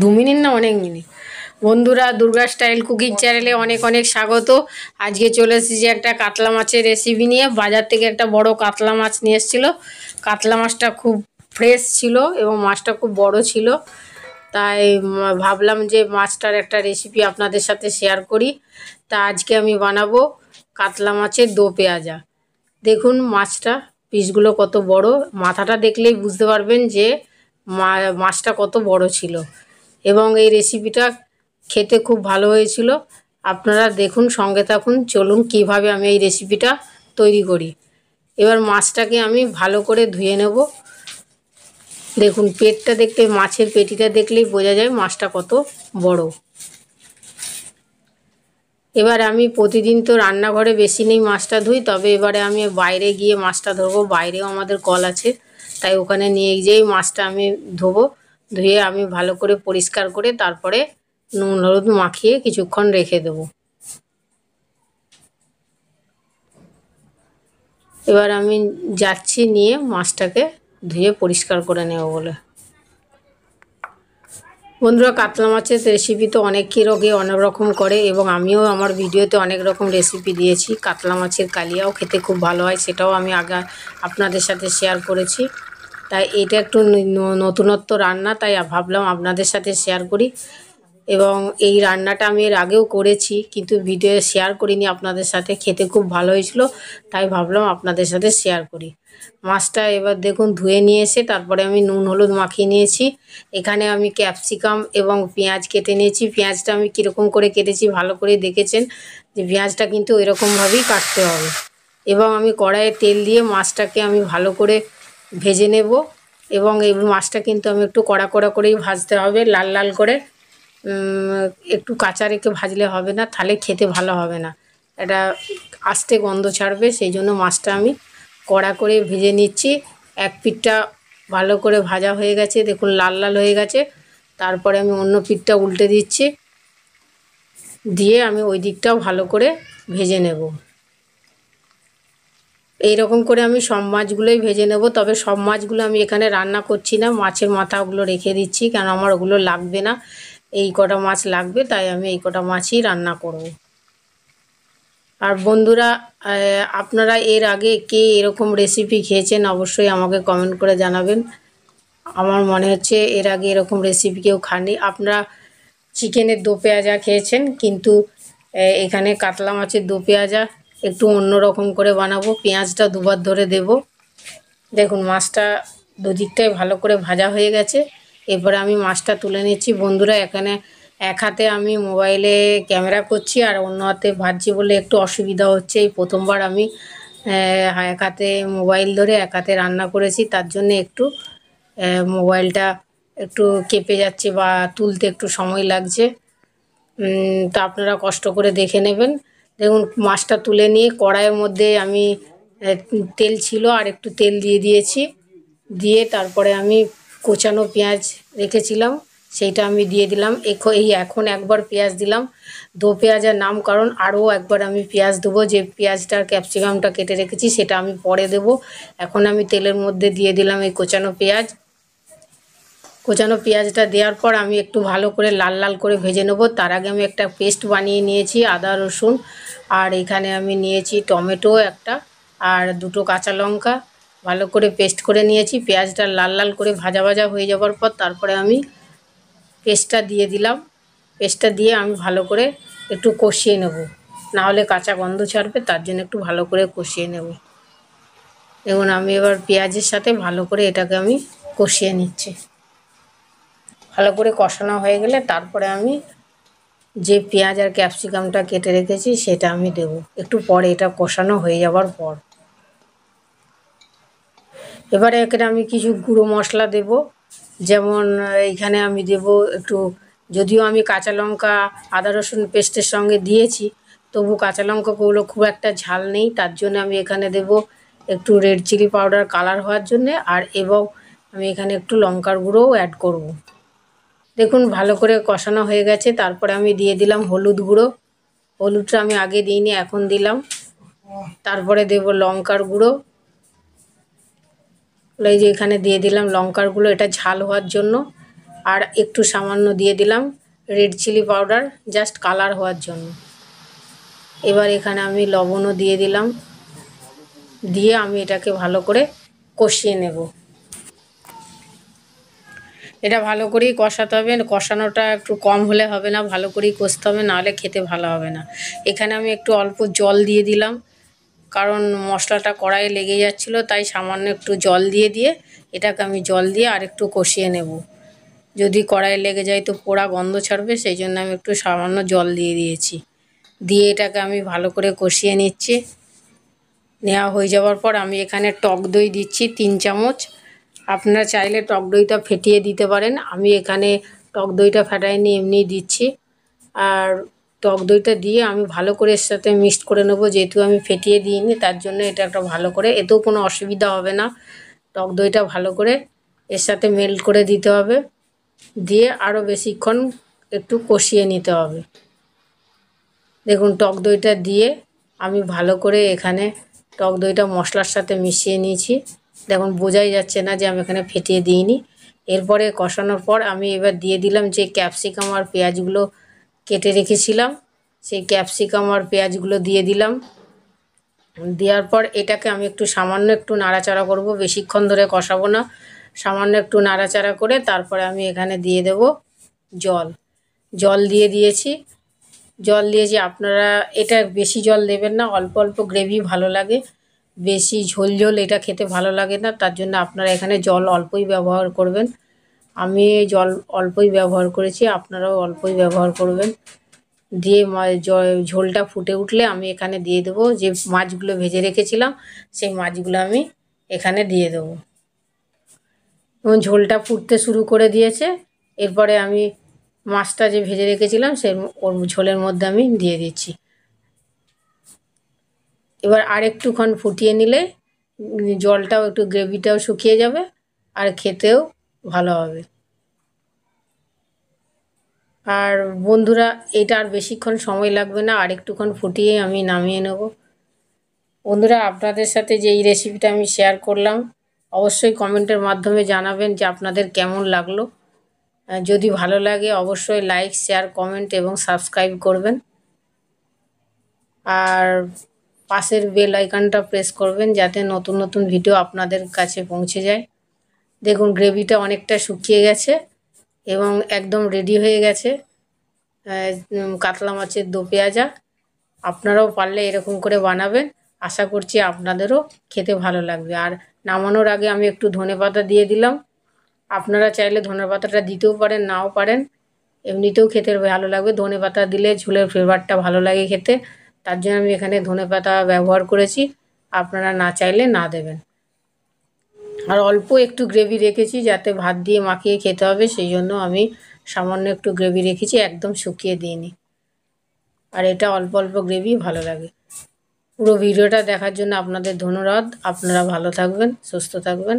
2 minute না অনেক minute. বন্ধুরা, দুর্গা স্টাইল কুকিং চ্যানেলে অনেক অনেক স্বাগত। আজকে চলে এসেছি একটা কাতলা মাছের রেসিপি নিয়ে। বাজার থেকে একটা বড় কাতলা মাছ নিয়ে এসেছিলো। কাতলা মাছটা খুব ফ্রেশ ছিল এবং মাছটা খুব বড় ছিল। তাই ভাবলাম যে মাছটার একটা রেসিপি আপনাদের সাথে শেয়ার করি। তা আজকে আমি বানাবো কাতলা মাছের দো পেঁয়াজা। দেখুন মাছটা পিসগুলো কত বড়, মাথাটা দেখলেই বুঝতে পারবেন যে মাছটা কত বড় ছিল। এবং এই রেসিপিটা খেতে খুব ভালো হয়েছিল। আপনারা দেখুন, সঙ্গে থাকুন, চলুন কিভাবে আমি এই রেসিপিটা তৈরি করি। এবার মাছটাকে আমি ভালো করে ধুয়ে নেব। দেখুন পেটটা দেখতে, মাছের পেটিটা দেখলেই বোঝা যায় মাছটা কত বড়। এবার আমি প্রতিদিন তো রান্নাঘরে বেশি নেই মাছটা ধুই, তবে এবারে আমি বাইরে গিয়ে মাছটা ধরবো। বাইরেও আমাদের কল আছে, তাই ওখানে নিয়ে যেয়েই মাছটা আমি ধোবো। ধুয়ে আমি ভালো করে পরিষ্কার করে তারপরে নুন হলুদ মাখিয়ে কিছুক্ষণ রেখে দেবো। এবার আমি যাচ্ছি নিয়ে মাছটাকে ধুয়ে পরিষ্কার করে নেব বলে। বন্ধুরা, কাতলা মাছের রেসিপি তো অনেকের অনেক রকম করে এবং আমিও আমার ভিডিওতে অনেক রকম রেসিপি দিয়েছি। কাতলা মাছের কালিয়াও খেতে খুব ভালো হয়, সেটাও আমি আগে আপনাদের সাথে শেয়ার করেছি। তাই এটা একটু নতুনত্ব রান্না, তাই ভাবলাম আপনাদের সাথে শেয়ার করি। এবং এই রান্নাটা আমি এর আগেও করেছি, কিন্তু ভিডিও শেয়ার করিনি আপনাদের সাথে। খেতে খুব ভালো হয়েছিল, তাই ভাবলাম আপনাদের সাথে শেয়ার করি। মাছটা এবার দেখুন ধুয়ে নিয়ে এসে তারপরে আমি নুন হলুদ মাখিয়ে নিয়েছি। এখানে আমি ক্যাপসিকাম এবং পেঁয়াজ কেটে নিয়েছি। পেঁয়াজটা আমি কীরকম করে কেটেছি ভালো করে দেখেছেন, যে পেঁয়াজটা কিন্তু এরকমভাবেই কাটতে হবে। এবং আমি কড়াইয়ে তেল দিয়ে মাছটাকে আমি ভালো করে ভেজে নেব। এবং এই মাছটা কিন্তু আমি একটু কড়া কড়া করেই ভাজতে হবে, লাল লাল করে। একটু কাঁচা রেখে ভাজলে হবে না, তাহলে খেতে ভালো হবে না, এটা আস্তে গন্ধ ছাড়বে। সেই জন্য মাছটা আমি কড়া করে ভেজে নিচ্ছি। এক পিঠটা ভালো করে ভাজা হয়ে গেছে, দেখুন লাল লাল হয়ে গেছে। তারপরে আমি অন্য পিঠটা উল্টে দিচ্ছি, দিয়ে আমি ওই দিকটাও ভালো করে ভেজে নেব। এই রকম করে আমি সব মাছগুলোই ভেজে নেব। তবে সব মাছগুলো আমি এখানে রান্না করছি না, মাছের মাথাগুলো রেখে দিচ্ছি, কেন আমার ওগুলো লাগবে না। এই কটা মাছ লাগবে, তাই আমি এই কটা মাছই রান্না করব। আর বন্ধুরা, আপনারা এর আগে কে এরকম রেসিপি খেয়েছেন অবশ্যই আমাকে কমেন্ট করে জানাবেন। আমার মনে হচ্ছে এর আগে এরকম রেসিপি কেউ খাননি। আপনারা চিকেনের দো পেঁয়াজা খেয়েছেন, কিন্তু এখানে কাতলা মাছের দো পেঁয়াজা একটু অন্য রকম করে বানাবো। পেঁয়াজটা দুবার ধরে দেব। দেখুন মাছটা দুদিকটাই ভালো করে ভাজা হয়ে গেছে। এরপরে আমি মাছটা তুলে নিচ্ছি। বন্ধুরা, এখানে এক হাতে আমি মোবাইলে ক্যামেরা করছি আর অন্য হাতে ভাজছি বলে একটু অসুবিধা হচ্ছে। এই প্রথমবার আমি এক হাতে মোবাইল ধরে এক হাতে রান্না করেছি, তার জন্যে একটু মোবাইলটা একটু কেঁপে যাচ্ছে বা তুলতে একটু সময় লাগছে। তা আপনারা কষ্ট করে দেখে নেবেন। দেখুন মাছটা তুলে নিয়ে কড়াইয়ের মধ্যে আমি তেল ছিল আর একটু তেল দিয়ে দিয়েছি। দিয়ে তারপরে আমি কোচানো পেঁয়াজ রেখেছিলাম, সেইটা আমি দিয়ে দিলাম। এখন একবার পেঁয়াজ দিলাম, দো পেঁয়াজার নাম, কারণ আরও একবার আমি পেঁয়াজ দেবো। যে পেঁয়াজটা ক্যাপসিকামটা কেটে রেখেছি সেটা আমি পরে দেব। এখন আমি তেলের মধ্যে দিয়ে দিলাম এই কোচানো পেঁয়াজ। কোচানো পেঁয়াজটা দেওয়ার পর আমি একটু ভালো করে লাল লাল করে ভেজে নেব। তার আগে আমি একটা পেস্ট বানিয়ে নিয়েছি আদা রসুন, আর এখানে আমি নিয়েছি টমেটো একটা আর দুটো কাঁচা লঙ্কা, ভালো করে পেস্ট করে নিয়েছি। পেঁয়াজটা লাল লাল করে ভাজা ভাজা হয়ে যাওয়ার পর তারপরে আমি পেস্টটা দিয়ে দিলাম। পেস্টটা দিয়ে আমি ভালো করে একটু কষিয়ে নেব, নাহলে কাঁচা গন্ধ ছাড়বে, তার জন্য একটু ভালো করে কষিয়ে নেব। দেখুন আমি এবার পেঁয়াজের সাথে ভালো করে এটাকে আমি কষিয়ে নিচ্ছি। ভালো করে কষানো হয়ে গেলে তারপরে আমি যে পেঁয়াজ আর ক্যাপসিকামটা কেটে রেখেছি সেটা আমি দেব একটু পরে, এটা কষানো হয়ে যাওয়ার পর। এবারে এখানে আমি কিছু গুঁড়ো মশলা দেব। যেমন এইখানে আমি দেব একটু, যদিও আমি কাঁচা লঙ্কা আদা রসুন পেস্টের সঙ্গে দিয়েছি, তবু কাঁচা লঙ্কাগুলো খুব একটা ঝাল নেই, তার জন্য আমি এখানে দেব একটু রেড চিলি পাউডার কালার হওয়ার জন্যে। আর এবং আমি এখানে একটু লঙ্কার গুঁড়োও অ্যাড করব। দেখুন ভালো করে কষানো হয়ে গেছে, তারপরে আমি দিয়ে দিলাম হলুদ গুঁড়ো। হলুদটা আমি আগে দিইনি, এখন দিলাম। তারপরে দেব লঙ্কার গুঁড়ো। এই যে এখানে দিয়ে দিলাম লঙ্কার গুঁড়ো, এটা ঝাল হওয়ার জন্য। আর একটু সামান্য দিয়ে দিলাম red chilli powder, just colour হওয়ার জন্য। এবার এখানে আমি লবণও দিয়ে দিলাম, দিয়ে আমি এটাকে ভালো করে কষিয়ে নেব। এটা ভালো করেই কষাতে হবে, কষানোটা একটু কম হলে হবে না, ভালো করেই কষতে হবে, নাহলে খেতে ভালো হবে না। এখানে আমি একটু অল্প জল দিয়ে দিলাম, কারণ মশলাটা কড়াইয়ে লেগে যাচ্ছিলো, তাই সামান্য একটু জল দিয়ে এটাকে আমি জল দিয়ে আর একটু কষিয়ে নেব। যদি কড়াইয়ে লেগে যায় তো পোড়া গন্ধ ছাড়বে, সেই জন্য আমি একটু সামান্য জল দিয়ে দিয়েছি। দিয়ে এটাকে আমি ভালো করে কষিয়ে নিচ্ছি। নেওয়া হয়ে যাওয়ার পর আমি এখানে টক দই দিচ্ছি 3 চামচ। আপনারা চাইলে টক দইটা ফেটিয়ে দিতে পারেন, আমি এখানে টক দইটা ফেটাইনি, এমনিই দিচ্ছি। আর টক দইটা দিয়ে আমি ভালো করে এর সাথে মিক্সড করে নেবো, যেহেতু আমি ফেটিয়ে দিইনি তার জন্য এটা একটা ভালো করে, এতেও কোনো অসুবিধা হবে না। টক দইটা ভালো করে এর সাথে মেল্ট করে দিতে হবে, দিয়ে আরও বেশিক্ষণ একটু কষিয়ে নিতে হবে। দেখুন টক দইটা দিয়ে আমি ভালো করে এখানে টক দইটা মশলার সাথে মিশিয়ে নিয়েছি। দেখুন বোঝাই যাচ্ছে না যে আমি এখানে ফেটিয়ে দিইনি। এরপরে কষানোর পর আমি এবার দিয়ে দিলাম যে ক্যাপসিকাম আর পেঁয়াজগুলো কেটে রেখেছিলাম, সেই ক্যাপসিকাম আর পেঁয়াজগুলো দিয়ে দিলাম। দেওয়ার পর এটাকে আমি একটু সামান্য একটু নাড়াচাড়া করব, বেশিক্ষণ ধরে কষাবো না, সামান্য একটু নাড়াচাড়া করে তারপরে আমি এখানে দিয়ে দেব জল। জল দিয়ে দিয়েছি, আপনারা এটা বেশি জল দেবেন না, অল্প অল্প গ্রেভি ভালো লাগে, বেশি ঝোল ঝোল এটা খেতে ভালো লাগে না, তার জন্য আপনারা এখানে জল অল্পই ব্যবহার করবেন। আমি জল অল্পই ব্যবহার করেছি, আপনারাও অল্পই ব্যবহার করবেন। দিয়ে ঝোলটা ফুটে উঠলে আমি এখানে দিয়ে দেবো যে মাছগুলো ভেজে রেখেছিলাম, সেই মাছগুলো আমি এখানে দিয়ে দেবো। এবং ঝোলটা ফুটতে শুরু করে দিয়েছে, এরপরে আমি মাছটা যে ভেজে রেখেছিলাম সেই ওর ঝোলের মধ্যে আমি দিয়ে দিচ্ছি। এবার আর একটুক্ষণ ফুটিয়ে নিলে জলটাও একটু গ্রেভিটাও শুকিয়ে যাবে আর খেতেও ভালো হবে। আর বন্ধুরা এটা আর বেশিক্ষণ সময় লাগবে না, আর একটুক্ষণ ফুটিয়ে আমি নামিয়ে নেব। বন্ধুরা আপনাদের সাথে যে এই রেসিপিটা আমি শেয়ার করলাম, অবশ্যই কমেন্টের মাধ্যমে জানাবেন যে আপনাদের কেমন লাগলো। যদি ভালো লাগে অবশ্যই লাইক, শেয়ার, কমেন্ট এবং সাবস্ক্রাইব করবেন। আর পাশের বেল আইকনটা প্রেস করবেন যাতে নতুন নতুন ভিডিও আপনাদের কাছে পৌঁছে যায়। দেখুন গ্রেভিটা অনেকটা শুকিয়ে গেছে এবং একদম রেডি হয়ে গেছে কাতলা মাছের দো পেঁয়াজা। আপনারাও পারলে এরকম করে বানাবেন, আশা করছি আপনাদেরও খেতে ভালো লাগবে। আর নামানোর আগে আমি একটু ধনেপাতা দিয়ে দিলাম, আপনারা চাইলে ধনেপাতাটা দিতেও পারেন, নাও পারেন, এমনিতেও খেতে ভালো লাগবে। ধনেপাতা দিলে ঝোলের ফ্লেভারটা ভালো লাগে খেতে, তার জন্য আমি এখানে ধনেপাতা ব্যবহার করেছি, আপনারা না চাইলে না দেবেন। আর অল্প একটু গ্রেভি রেখেছি যাতে ভাত দিয়ে মাখিয়ে খেতে হবে, সেই জন্য আমি সামান্য একটু গ্রেভি রেখেছি, একদম শুকিয়ে দিইনি। আর এটা অল্প অল্প গ্রেভি ভালো লাগে। পুরো ভিডিওটা দেখার জন্য আপনাদের ধন্যবাদ। আপনারা ভালো থাকবেন, সুস্থ থাকবেন।